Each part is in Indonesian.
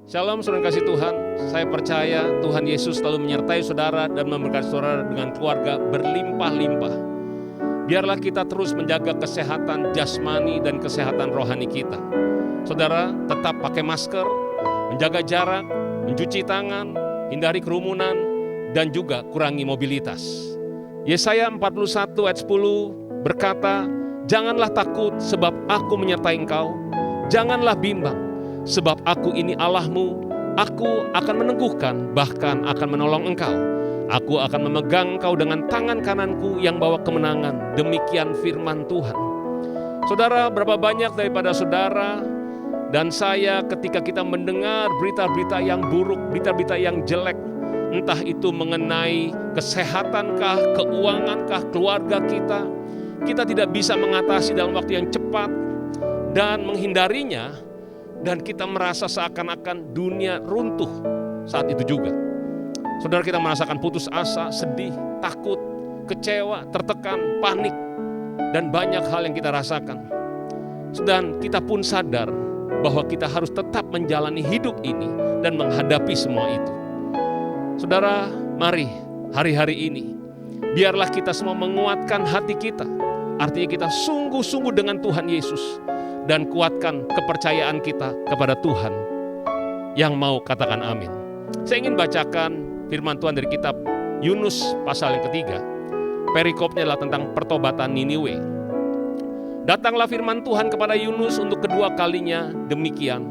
Shalom saudara kasih Tuhan, saya percaya Tuhan Yesus selalu menyertai saudara dan memberkati saudara dengan keluarga berlimpah-limpah. Biarlah kita terus menjaga kesehatan jasmani dan kesehatan rohani kita. Saudara tetap pakai masker, menjaga jarak, mencuci tangan, hindari kerumunan, dan juga kurangi mobilitas. Yesaya 41 ayat 10 berkata, "Janganlah takut sebab aku menyertai engkau, janganlah bimbang. Sebab aku ini Allahmu, aku akan meneguhkan, bahkan akan menolong engkau. Aku akan memegang engkau dengan tangan kananku yang bawa kemenangan." Demikian firman Tuhan. Saudara, berapa banyak daripada saudara dan saya ketika kita mendengar berita-berita yang buruk, berita-berita yang jelek, entah itu mengenai kesehatankah, keuangankah, keluarga kita tidak bisa mengatasi dalam waktu yang cepat dan menghindarinya. Dan kita merasa seakan-akan dunia runtuh saat itu juga. Saudara, kita merasakan putus asa, sedih, takut, kecewa, tertekan, panik, dan banyak hal yang kita rasakan. Dan kita pun sadar bahwa kita harus tetap menjalani hidup ini dan menghadapi semua itu. Saudara, mari hari-hari ini, biarlah kita semua menguatkan hati kita. Artinya kita sungguh-sungguh dengan Tuhan Yesus. Dan kuatkan kepercayaan kita kepada Tuhan yang mau katakan amin. Saya ingin bacakan firman Tuhan dari kitab Yunus pasal yang ketiga. Perikopnya adalah tentang pertobatan Niniwe. Datanglah firman Tuhan kepada Yunus untuk kedua kalinya demikian.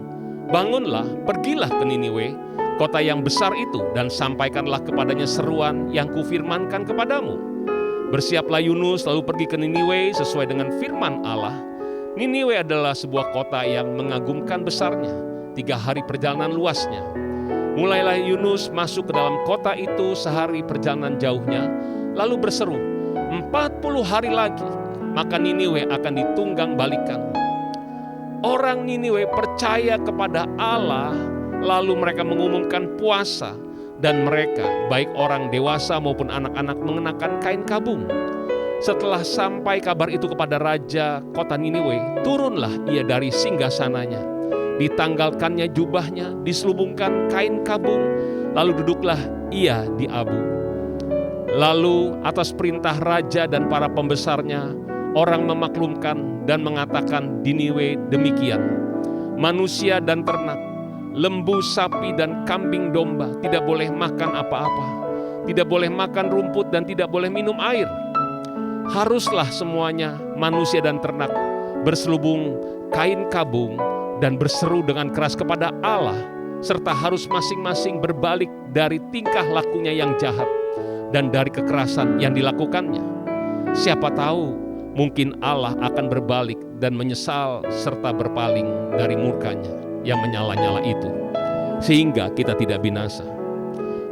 Bangunlah, pergilah ke Niniwe, kota yang besar itu, dan sampaikanlah kepadanya seruan yang kufirmankan kepadamu. Bersiaplah Yunus lalu pergi ke Niniwe sesuai dengan firman Allah. Niniwe adalah sebuah kota yang mengagumkan besarnya, 3 hari perjalanan luasnya. Mulailah Yunus masuk ke dalam kota itu sehari perjalanan jauhnya, lalu berseru, 40 hari lagi, maka Niniwe akan ditunggang balikan. Orang Niniwe percaya kepada Allah, lalu mereka mengumumkan puasa, dan mereka, baik orang dewasa maupun anak-anak, mengenakan kain kabung. Setelah sampai kabar itu kepada raja kota Niniwe, turunlah ia dari singgasananya. Ditanggalkannya jubahnya, diselubungkan kain kabung, lalu duduklah ia di abu. Lalu atas perintah raja dan para pembesarnya, orang memaklumkan dan mengatakan di Niniwe demikian. Manusia dan ternak, lembu, sapi, dan kambing domba tidak boleh makan apa-apa, tidak boleh makan rumput dan tidak boleh minum air. Haruslah semuanya, manusia dan ternak, berselubung kain kabung dan berseru dengan keras kepada Allah, serta harus masing-masing berbalik dari tingkah lakunya yang jahat dan dari kekerasan yang dilakukannya. Siapa tahu, mungkin Allah akan berbalik dan menyesal serta berpaling dari murkanya yang menyala-nyala itu, sehingga kita tidak binasa.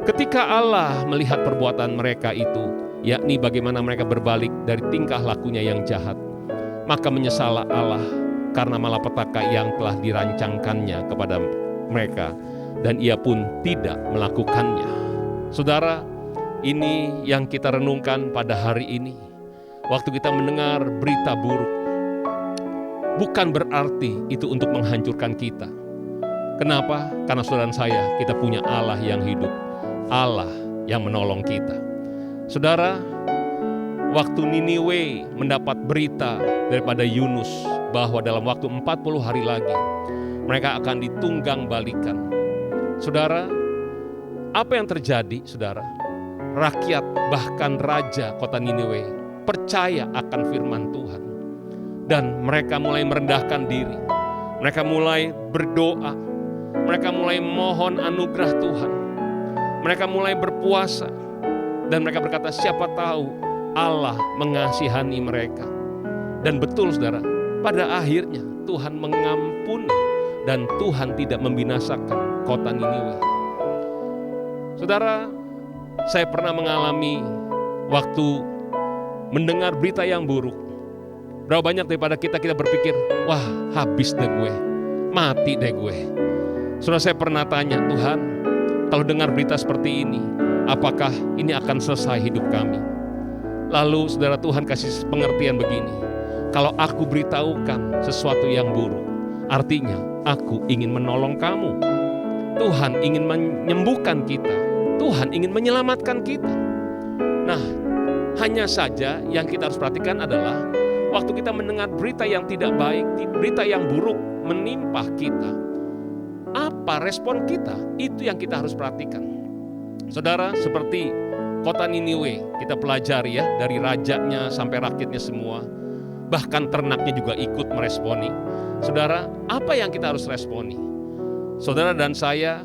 Ketika Allah melihat perbuatan mereka itu, yakni bagaimana mereka berbalik dari tingkah lakunya yang jahat, maka menyesallah Allah karena malapetaka yang telah dirancangkannya kepada mereka, dan ia pun tidak melakukannya. Saudara, ini yang kita renungkan pada hari ini. Waktu kita mendengar berita buruk, bukan berarti itu untuk menghancurkan kita. Kenapa? Karena saudara saya, kita punya Allah yang hidup, Allah yang menolong kita. Saudara, waktu Niniwe mendapat berita daripada Yunus bahwa dalam waktu 40 hari lagi mereka akan ditunggang balikan. Saudara, apa yang terjadi, saudara? Rakyat, bahkan raja kota Niniwe percaya akan firman Tuhan. Dan mereka mulai merendahkan diri. Mereka mulai berdoa. Mereka mulai mohon anugerah Tuhan. Mereka mulai berpuasa. Dan mereka berkata, siapa tahu Allah mengasihani mereka. Dan betul saudara, pada akhirnya Tuhan mengampuni dan Tuhan tidak membinasakan kota Niniwe. Saudara, saya pernah mengalami waktu mendengar berita yang buruk. Berapa banyak daripada kita berpikir, wah habis deh gue, mati deh gue. Saudara, saya pernah tanya, Tuhan, kalau dengar berita seperti ini, apakah ini akan selesai hidup kami? Lalu saudara, Tuhan kasih pengertian begini, kalau aku beritahukan sesuatu yang buruk, artinya aku ingin menolong kamu. Tuhan ingin menyembuhkan kita. Tuhan ingin menyelamatkan kita. Nah, hanya saja yang kita harus perhatikan adalah waktu kita mendengar berita yang tidak baik, berita yang buruk menimpa kita, apa respon kita? Itu yang kita harus perhatikan. Saudara, seperti kota Niniwe, kita pelajari ya, dari rajanya sampai rakyatnya semua, bahkan ternaknya juga ikut meresponi. Saudara, apa yang kita harus responi? Saudara dan saya,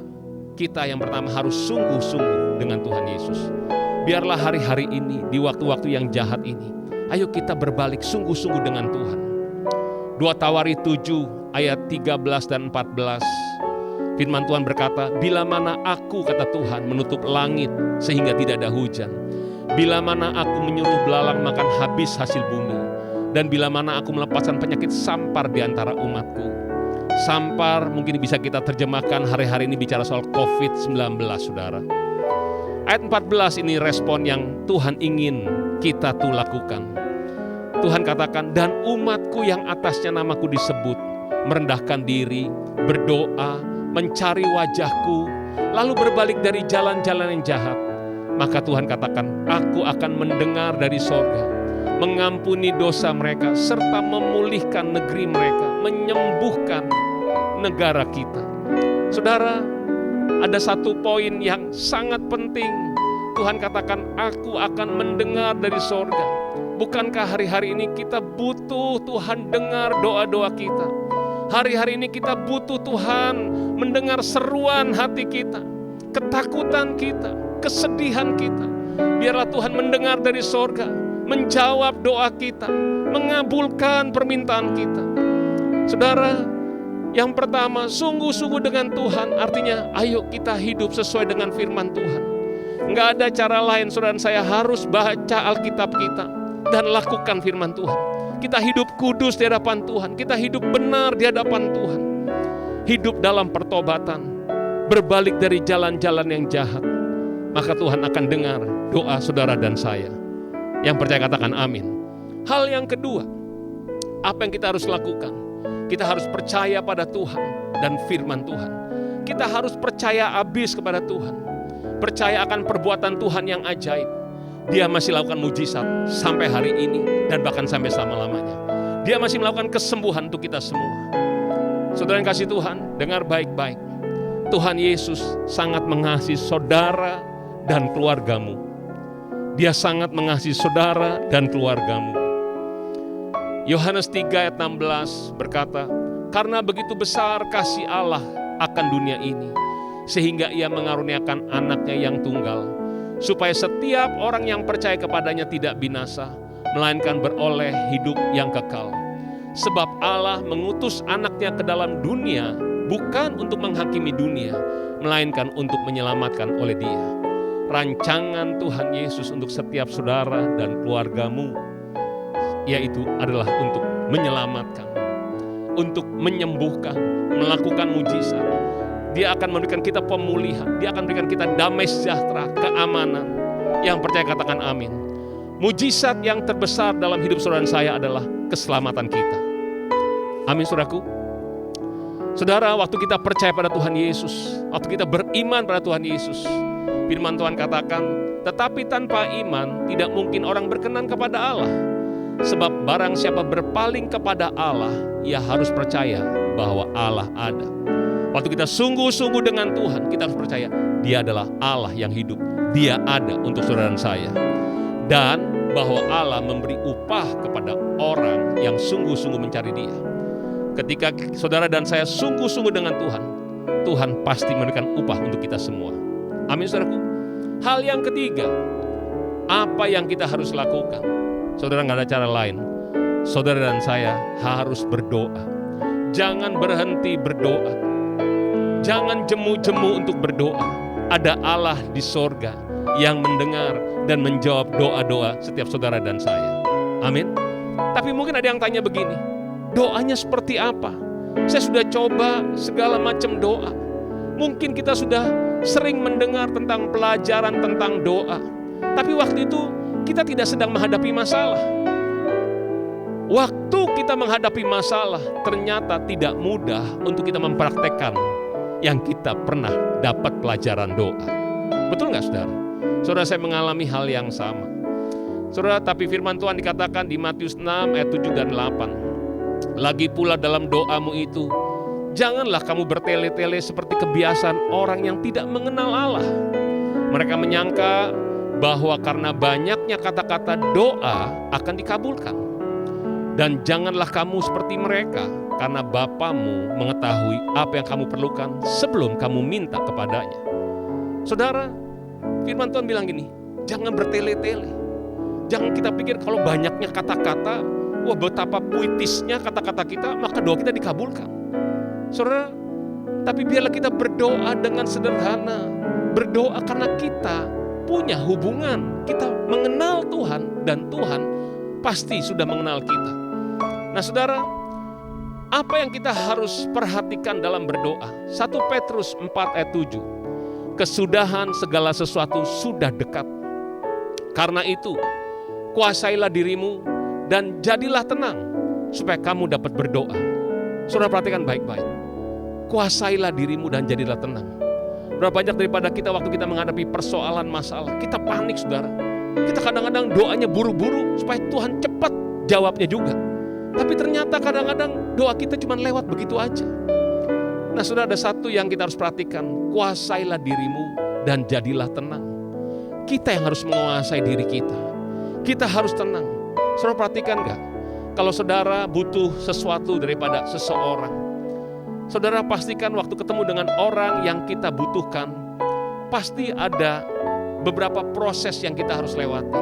kita yang pertama harus sungguh-sungguh dengan Tuhan Yesus. Biarlah hari-hari ini, di waktu-waktu yang jahat ini, ayo kita berbalik sungguh-sungguh dengan Tuhan. 2 Tawari 7 ayat 13 dan 14. Firman Tuhan berkata, bila mana aku, kata Tuhan, menutup langit sehingga tidak ada hujan. Bila mana aku menyuruh belalang makan habis hasil bumi. Dan bila mana aku melepaskan penyakit sampar di antara umatku. Sampar mungkin bisa kita terjemahkan hari-hari ini bicara soal COVID-19, saudara. Ayat 14 ini respon yang Tuhan ingin kita tuh lakukan. Tuhan katakan, dan umatku yang atasnya namaku disebut, merendahkan diri, berdoa, mencari wajahku, lalu berbalik dari jalan-jalan yang jahat. Maka Tuhan katakan, aku akan mendengar dari sorga, mengampuni dosa mereka, serta memulihkan negeri mereka, menyembuhkan negara kita. Saudara, ada satu poin yang sangat penting. Tuhan katakan, aku akan mendengar dari sorga. Bukankah hari-hari ini kita butuh Tuhan dengar doa-doa kita? Hari-hari ini kita butuh Tuhan mendengar seruan hati kita, ketakutan kita, kesedihan kita. Biarlah Tuhan mendengar dari sorga, menjawab doa kita, mengabulkan permintaan kita. Saudara, yang pertama, sungguh-sungguh dengan Tuhan, artinya ayo kita hidup sesuai dengan firman Tuhan. Enggak ada cara lain, saudara dan saya harus baca Alkitab kita dan lakukan firman Tuhan. Kita hidup kudus di hadapan Tuhan, kita hidup benar di hadapan Tuhan. Hidup dalam pertobatan, berbalik dari jalan-jalan yang jahat. Maka Tuhan akan dengar doa saudara dan saya. Yang percaya katakan amin. Hal yang kedua, apa yang kita harus lakukan? Kita harus percaya pada Tuhan dan firman Tuhan. Kita harus percaya habis kepada Tuhan. Percaya akan perbuatan Tuhan yang ajaib. Dia masih lakukan mujizat sampai hari ini dan bahkan sampai selama-lamanya. Dia masih melakukan kesembuhan untuk kita semua. Saudara yang kasih Tuhan, dengar baik-baik. Tuhan Yesus sangat mengasihi saudara dan keluargamu. Dia sangat mengasihi saudara dan keluargamu. Yohanes 3 ayat 16 berkata, karena begitu besar kasih Allah akan dunia ini, sehingga ia mengaruniakan anaknya yang tunggal, supaya setiap orang yang percaya kepadanya tidak binasa, melainkan beroleh hidup yang kekal. Sebab Allah mengutus anaknya ke dalam dunia, bukan untuk menghakimi dunia, melainkan untuk menyelamatkan oleh Dia. Rancangan Tuhan Yesus untuk setiap saudara dan keluargamu, yaitu adalah untuk menyelamatkan, untuk menyembuhkan, melakukan mujizat. Dia akan memberikan kita pemulihan, Dia akan memberikan kita damai sejahtera, keamanan. Yang percaya katakan amin. Mujizat yang terbesar dalam hidup saudara dan saya adalah keselamatan kita. Amin, saudaraku. Saudara, waktu kita percaya pada Tuhan Yesus, waktu kita beriman pada Tuhan Yesus, firman Tuhan katakan, tetapi tanpa iman tidak mungkin orang berkenan kepada Allah. Sebab barang siapa berpaling kepada Allah, ia harus percaya bahwa Allah ada. Waktu kita sungguh-sungguh dengan Tuhan, kita harus percaya Dia adalah Allah yang hidup. Dia ada untuk saudara dan saya. Dan bahwa Allah memberi upah kepada orang yang sungguh-sungguh mencari Dia. Ketika saudara dan saya sungguh-sungguh dengan Tuhan, Tuhan pasti memberikan upah untuk kita semua. Amin, saudaraku. Hal yang ketiga, apa yang kita harus lakukan? Saudara, nggak ada cara lain. Saudara dan saya harus berdoa. Jangan berhenti berdoa. Jangan jemu-jemu untuk berdoa. Ada Allah di sorga yang mendengar dan menjawab doa-doa setiap saudara dan saya. Amin. Tapi mungkin ada yang tanya begini, doanya seperti apa? Saya sudah coba segala macam doa. Mungkin kita sudah sering mendengar tentang pelajaran tentang doa. Tapi waktu itu kita tidak sedang menghadapi masalah. Waktu kita menghadapi masalah, ternyata tidak mudah untuk kita mempraktekkan yang kita pernah dapat pelajaran doa. Betul nggak saudara? Saudara, saya mengalami hal yang sama. Saudara, tapi firman Tuhan dikatakan di Matius 6 ayat 7 dan 8. Lagi pula dalam doamu itu, janganlah kamu bertele-tele seperti kebiasaan orang yang tidak mengenal Allah. Mereka menyangka bahwa karena banyaknya kata-kata doa akan dikabulkan. Dan janganlah kamu seperti mereka, karena Bapamu mengetahui apa yang kamu perlukan sebelum kamu minta kepadanya. Saudara, firman Tuhan bilang gini, jangan bertele-tele. Jangan kita pikir kalau banyaknya kata-kata, wah betapa puitisnya kata-kata kita, maka doa kita dikabulkan. Saudara, tapi biarlah kita berdoa dengan sederhana. Berdoa karena kita punya hubungan, kita mengenal Tuhan, dan Tuhan pasti sudah mengenal kita. Nah saudara, apa yang kita harus perhatikan dalam berdoa? 1 Petrus 4 ayat 7. Kesudahan segala sesuatu sudah dekat. Karena itu, kuasailah dirimu dan jadilah tenang supaya kamu dapat berdoa. Saudara, perhatikan baik-baik. Kuasailah dirimu dan jadilah tenang. Berapa banyak daripada kita waktu kita menghadapi persoalan masalah, kita panik saudara. Kita kadang-kadang doanya buru-buru supaya Tuhan cepat jawabnya juga. Tapi ternyata kadang-kadang doa kita cuma lewat begitu aja. Nah saudara, ada satu yang kita harus perhatikan. Kuasailah dirimu dan jadilah tenang. Kita yang harus menguasai diri kita. Kita harus tenang. Saudara perhatikan gak? Kalau saudara butuh sesuatu daripada seseorang, saudara pastikan waktu ketemu dengan orang yang kita butuhkan, pasti ada beberapa proses yang kita harus lewati.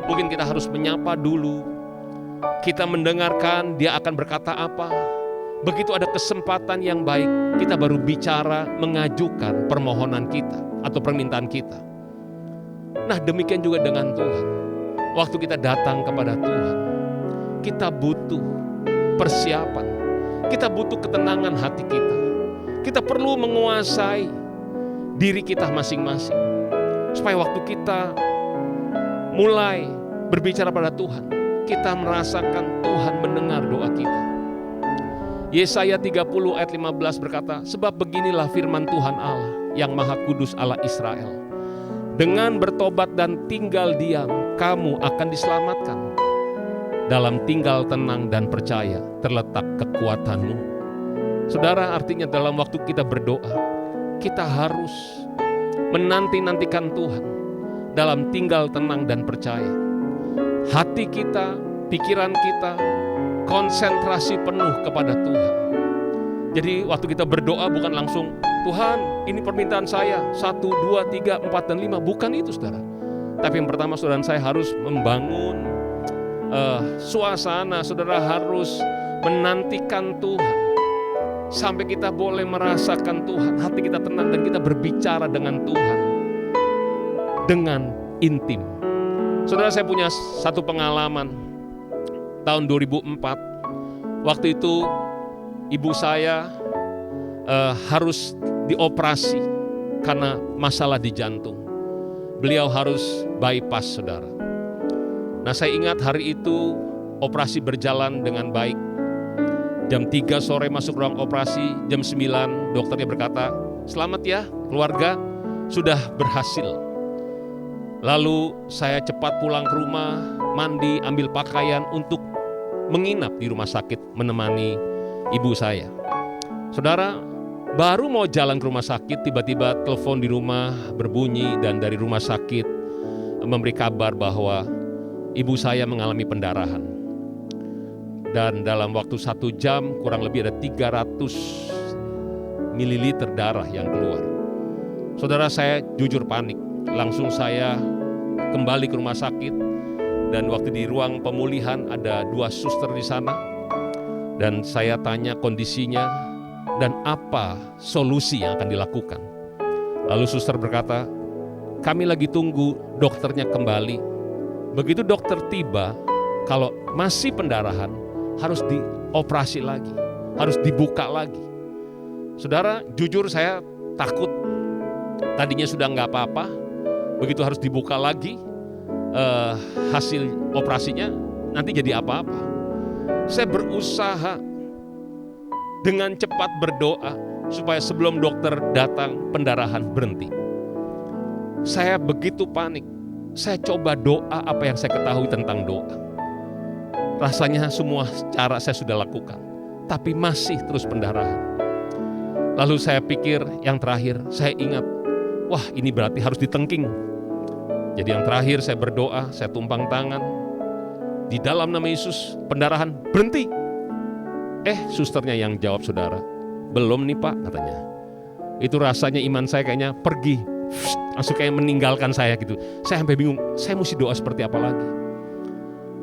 Mungkin kita harus menyapa dulu, kita mendengarkan dia akan berkata apa. Begitu ada kesempatan yang baik, kita baru bicara mengajukan permohonan kita atau permintaan kita. Nah demikian juga dengan Tuhan. Waktu kita datang kepada Tuhan, kita butuh persiapan, kita butuh ketenangan hati kita. Kita perlu menguasai diri kita masing-masing, supaya waktu kita mulai berbicara pada Tuhan, kita merasakan Tuhan mendengar doa kita. Yesaya 30 ayat 15 berkata, sebab beginilah firman Tuhan Allah yang Maha Kudus Allah Israel. Dengan bertobat dan tinggal diam, kamu akan diselamatkan. Dalam tinggal tenang dan percaya terletak kekuatanmu. Saudara, artinya dalam waktu kita berdoa, kita harus menanti-nantikan Tuhan. Dalam tinggal tenang dan percaya. Hati kita, pikiran kita, konsentrasi penuh kepada Tuhan. Jadi waktu kita berdoa bukan langsung, Tuhan ini permintaan saya, 1, 2, 3, 4, dan 5. Bukan itu saudara. Tapi yang pertama saudara saya harus membangun suasana, saudara harus menantikan Tuhan. Sampai kita boleh merasakan Tuhan, hati kita tenang dan kita berbicara dengan Tuhan. Dengan intim. Saudara, saya punya satu pengalaman. Tahun 2004, waktu itu ibu saya harus dioperasi karena masalah di jantung. Beliau harus bypass saudara. Nah saya ingat hari itu operasi berjalan dengan baik. Jam 3 sore masuk ruang operasi, jam 9 dokternya berkata, selamat ya keluarga, sudah berhasil. Lalu saya cepat pulang ke rumah, mandi, ambil pakaian untuk menginap di rumah sakit menemani ibu saya. Saudara, baru mau jalan ke rumah sakit, tiba-tiba telepon di rumah berbunyi dan dari rumah sakit memberi kabar bahwa ibu saya mengalami pendarahan. Dan dalam waktu 1 jam kurang lebih ada 300 mililiter darah yang keluar. Saudara, saya jujur panik. Langsung saya kembali ke rumah sakit dan waktu di ruang pemulihan ada 2 suster di sana. Dan saya tanya kondisinya dan apa solusi yang akan dilakukan. Lalu suster berkata, kami lagi tunggu dokternya kembali. Begitu dokter tiba, kalau masih pendarahan harus dioperasi lagi, harus dibuka lagi. Saudara, jujur saya takut. Tadinya sudah nggak apa-apa, begitu harus dibuka lagi, hasil operasinya nanti jadi apa-apa. Saya berusaha dengan cepat berdoa, supaya sebelum dokter datang pendarahan berhenti. Saya begitu panik. Saya coba doa apa yang saya ketahui tentang doa. Rasanya semua cara saya sudah lakukan, tapi masih terus pendarahan. Lalu saya pikir yang terakhir, saya ingat, wah ini berarti harus ditengking. Jadi yang terakhir saya berdoa, saya tumpang tangan. Di dalam nama Yesus, pendarahan berhenti. Susternya yang jawab, saudara, belum nih Pak, katanya. Itu rasanya iman saya kayaknya pergi, langsung kayak meninggalkan saya gitu. Saya sampai bingung, saya mesti doa seperti apa lagi.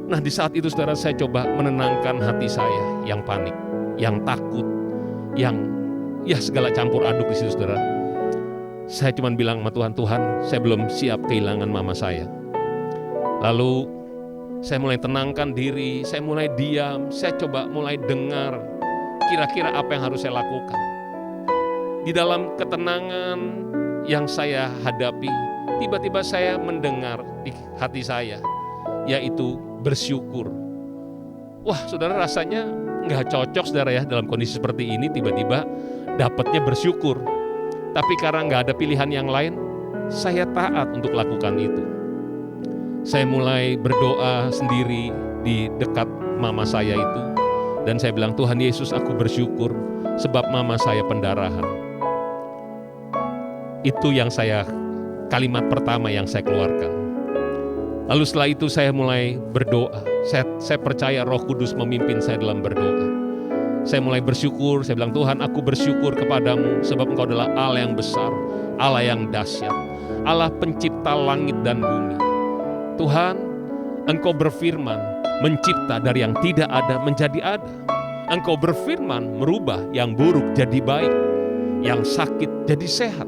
Nah di saat itu saudara, saya coba menenangkan hati saya yang panik, yang takut, yang segala campur aduk di situ saudara. Saya cuma bilang sama Tuhan, Tuhan saya belum siap kehilangan mama saya. Lalu saya mulai tenangkan diri, saya mulai diam, saya coba mulai dengar kira-kira apa yang harus saya lakukan. Di dalam ketenangan yang saya hadapi, tiba-tiba saya mendengar di hati saya, yaitu bersyukur. Wah saudara, rasanya nggak cocok saudara ya dalam kondisi seperti ini tiba-tiba dapatnya bersyukur. Tapi karena nggak ada pilihan yang lain, saya taat untuk lakukan itu. Saya mulai berdoa sendiri di dekat mama saya itu. Dan saya bilang, Tuhan Yesus, aku bersyukur sebab mama saya pendarahan. Itu yang kalimat pertama yang saya keluarkan. Lalu setelah itu saya mulai berdoa. Saya percaya Roh Kudus memimpin saya dalam berdoa. Saya mulai bersyukur, saya bilang, Tuhan aku bersyukur kepadamu sebab Engkau adalah Allah yang besar, Allah yang dahsyat, Allah pencipta langit dan bumi. Tuhan, Engkau berfirman, mencipta dari yang tidak ada menjadi ada. Engkau berfirman, merubah yang buruk jadi baik, yang sakit jadi sehat.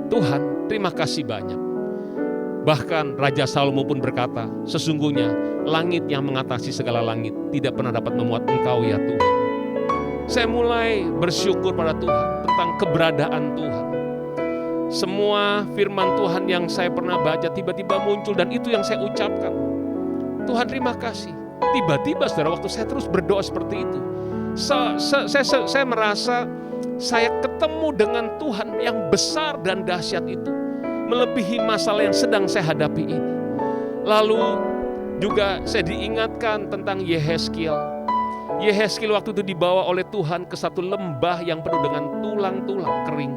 Tuhan, terima kasih banyak. Bahkan Raja Salomo pun berkata, sesungguhnya langit yang mengatasi segala langit tidak pernah dapat memuat Engkau ya Tuhan. Saya mulai bersyukur pada Tuhan tentang keberadaan Tuhan. Semua firman Tuhan yang saya pernah baca tiba-tiba muncul dan itu yang saya ucapkan. Tuhan terima kasih. Tiba-tiba saudara, waktu saya terus berdoa seperti itu, saya merasa saya ketemu dengan Tuhan yang besar dan dahsyat itu, melebihi masalah yang sedang saya hadapi ini. Lalu juga saya diingatkan tentang Yehezkiel. Yehezkiel waktu itu dibawa oleh Tuhan ke satu lembah yang penuh dengan tulang-tulang kering.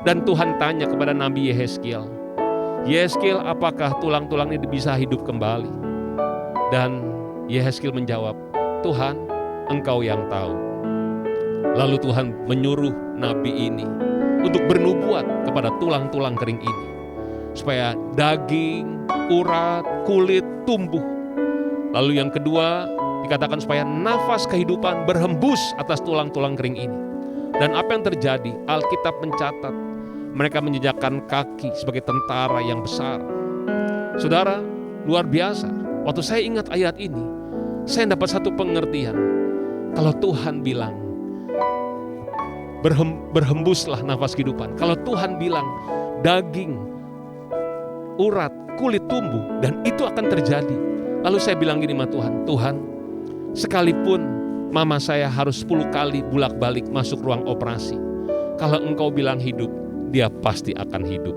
Dan Tuhan tanya kepada Nabi Yehezkiel, Yehezkiel, apakah tulang-tulang ini bisa hidup kembali? Dan Yehezkiel menjawab, Tuhan, Engkau yang tahu. Lalu Tuhan menyuruh Nabi ini untuk bernubuat kepada tulang-tulang kering ini, supaya daging, urat, kulit tumbuh. Lalu yang kedua dikatakan supaya nafas kehidupan berhembus atas tulang-tulang kering ini. Dan apa yang terjadi? Alkitab mencatat mereka menjejakkan kaki sebagai tentara yang besar. Saudara, luar biasa. Waktu saya ingat ayat ini, saya dapat satu pengertian. Kalau Tuhan bilang, berhembuslah nafas kehidupan. Kalau Tuhan bilang, daging, urat, kulit tumbuh, dan itu akan terjadi. Lalu saya bilang gini sama Tuhan, Tuhan, sekalipun mama saya harus 10 kali bolak-balik masuk ruang operasi, kalau Engkau bilang hidup, dia pasti akan hidup.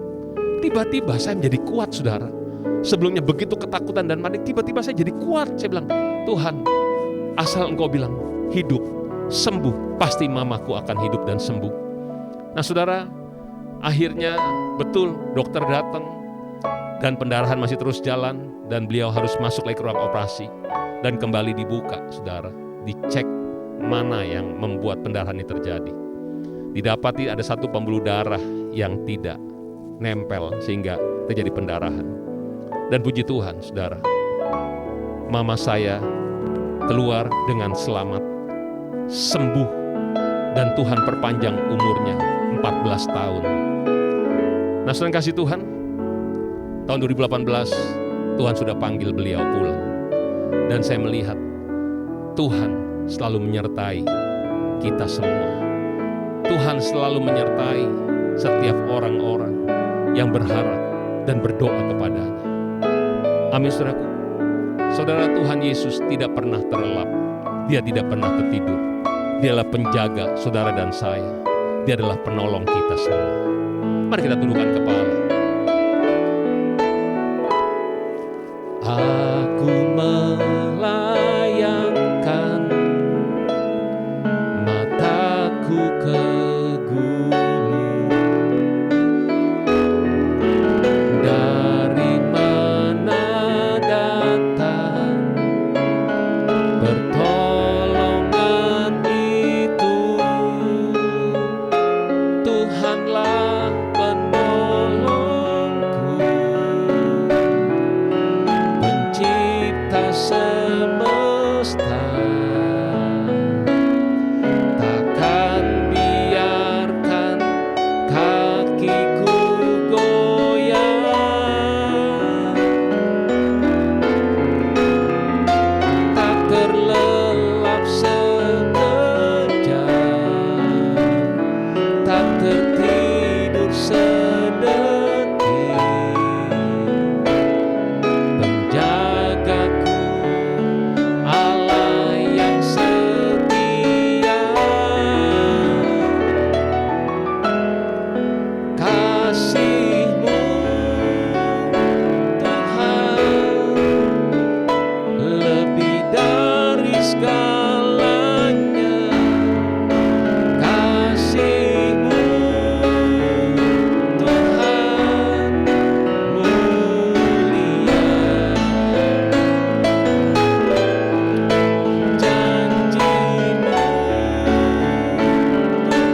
Tiba-tiba saya menjadi kuat saudara. Sebelumnya begitu ketakutan dan panik, tiba-tiba saya jadi kuat. Saya bilang, Tuhan, asal Engkau bilang hidup, sembuh, pasti mamaku akan hidup dan sembuh. Nah saudara, akhirnya betul dokter datang dan pendarahan masih terus jalan dan beliau harus masuk lagi ke ruang operasi dan kembali dibuka saudara. Dicek mana yang membuat pendarahan ini terjadi. Didapati ada satu pembuluh darah yang tidak nempel sehingga terjadi pendarahan. Dan puji Tuhan saudara, mama saya keluar dengan selamat, sembuh, dan Tuhan perpanjang umurnya 14 tahun. Nah saudara kasih Tuhan, tahun 2018 Tuhan sudah panggil beliau pulang. Dan saya melihat Tuhan selalu menyertai kita semua. Tuhan selalu menyertai setiap orang-orang yang berharap dan berdoa kepadanya. Amin saudaraku. Saudara, Tuhan Yesus tidak pernah terlelap. Dia tidak pernah tertidur. Dialah penjaga saudara dan saya. Dia adalah penolong kita semua. Mari kita tundukkan kepala. Aku melayangkan mataku ke gunung, dari mana datang pertolongan itu. Tuhanlah penolongku, pencipta semesta. Takkan biarkan kakiku goyang, tak terlelap sekejap, tak tertidur sedetik. Penjagaku, Allah yang setia. Kasih-Mu Tuhan lebih dari segalanya. Kasih-Mu Tuhan mulia. Janji-Mu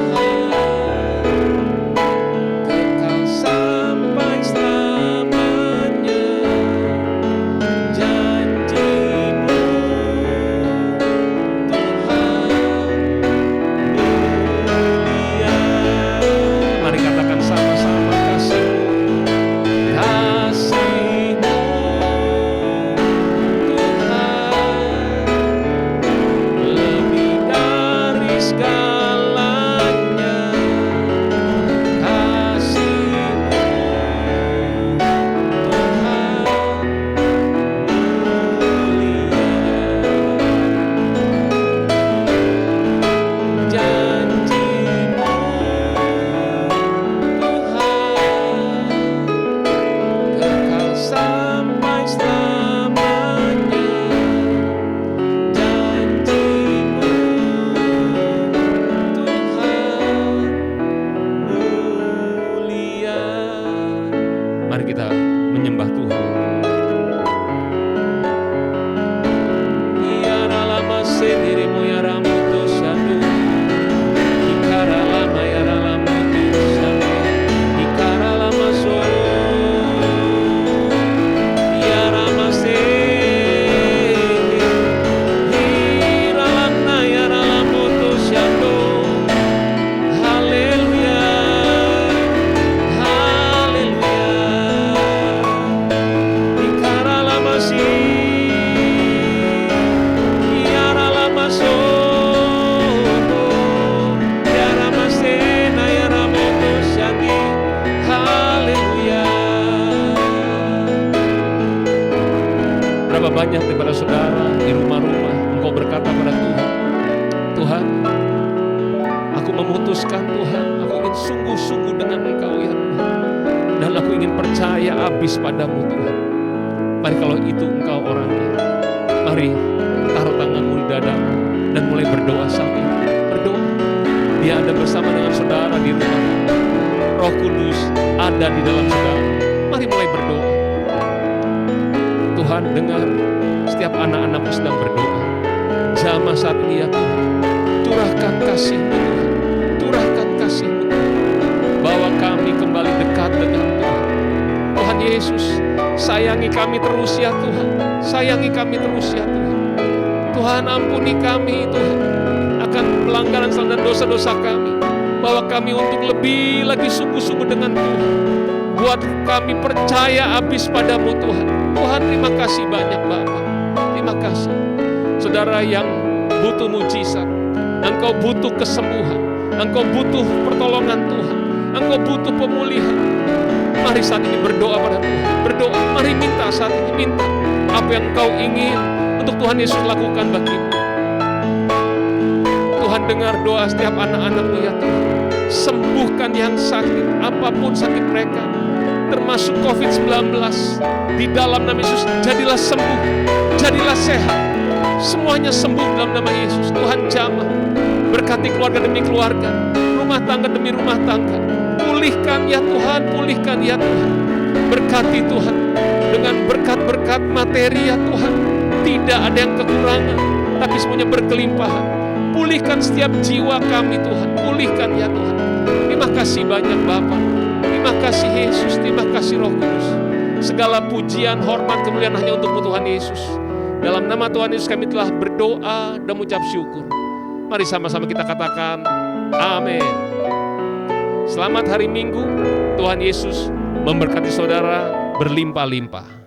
Tuhan kekal sampai selamanya. Janji-Mu Tuhan mulia. Mari katakan sama-sama, kasih-Mu, kasih-Mu Tuhan lebih dari segalanya. Kasih-Mu Tuhan mulia. Janji-Mu Tuhan kekal sampai selamanya. Janji-Mu Tuhan mulia. Mari kita menyembah Tuhan. Yara lama sendirimu yara mutu syandu, ikara lama yara lama mutu syandu, ikara lama soro, yara mase, hira lama yara lama mutu syandu. Haleluya, haleluya. Ikara lama si, yara lama soro, yara mase na yara mutu syandu. Haleluya. Berapa banyak daripada saudara di rumah-rumah engkau berkata pada Tuhan, Tuhan, aku memutuskan Tuhan, aku ingin sungguh-sungguh dengan Engkau ya Tuhan, dan aku ingin percaya habis padamu Tuhan. Mari kalau itu Engkau orangnya, mari taruh tanganmu di dadamu dan mulai berdoa saat ini. Berdoa, Dia ada bersama dengan saudara di rumah. Roh Kudus ada di dalam saudara. Mari mulai berdoa. Tuhan, dengar setiap anak-anakmu sedang berdoa. Jamah saat ini ya Tuhan, curahkan kasih-Mu Tuhan, curahkan kasih-Mu Tuhan. Bawa kami kembali dekat dengan Tuhan. Tuhan Yesus, sayangi kami terus ya Tuhan, sayangi kami terus ya Tuhan. Tuhan, ampuni kami Tuhan akan pelanggaran salah dan dosa-dosa kami. Bawa kami untuk lebih lagi sungguh-sungguh dengan Tuhan. Buat kami percaya habis padamu Tuhan. Tuhan, terima kasih banyak Bapa. Terima kasih. Saudara yang butuh mujizat, engkau butuh kesembuhan, engkau butuh pertolongan Tuhan, engkau butuh pemulihan. Mari saat ini berdoa pada Tuhan. Berdoa, mari minta saat ini, minta apa yang engkau ingin untuk Tuhan Yesus lakukan bagimu. Tuhan mendengar doa setiap anak-anak-Mu ya Tuhan. Sembuhkan yang sakit, apapun sakit mereka, termasuk COVID-19. Di dalam nama Yesus, jadilah sembuh, jadilah sehat. Semuanya sembuh dalam nama Yesus. Tuhan jamah, berkati keluarga demi keluarga, rumah tangga demi rumah tangga. Pulihkan ya Tuhan, pulihkan ya Tuhan. Berkati Tuhan, dengan berkat-berkat materi ya Tuhan. Tidak ada yang kekurangan, tapi semuanya berkelimpahan. Pulihkan setiap jiwa kami Tuhan, pulihkan ya Tuhan. Terima kasih banyak Bapa, terima kasih Yesus, terima kasih Roh Kudus. Segala pujian, hormat, kemuliaan hanya untuk Tuhan Yesus. Dalam nama Tuhan Yesus kami telah berdoa dan mengucap syukur. Mari sama-sama kita katakan amin. Selamat hari Minggu, Tuhan Yesus memberkati saudara berlimpah-limpah.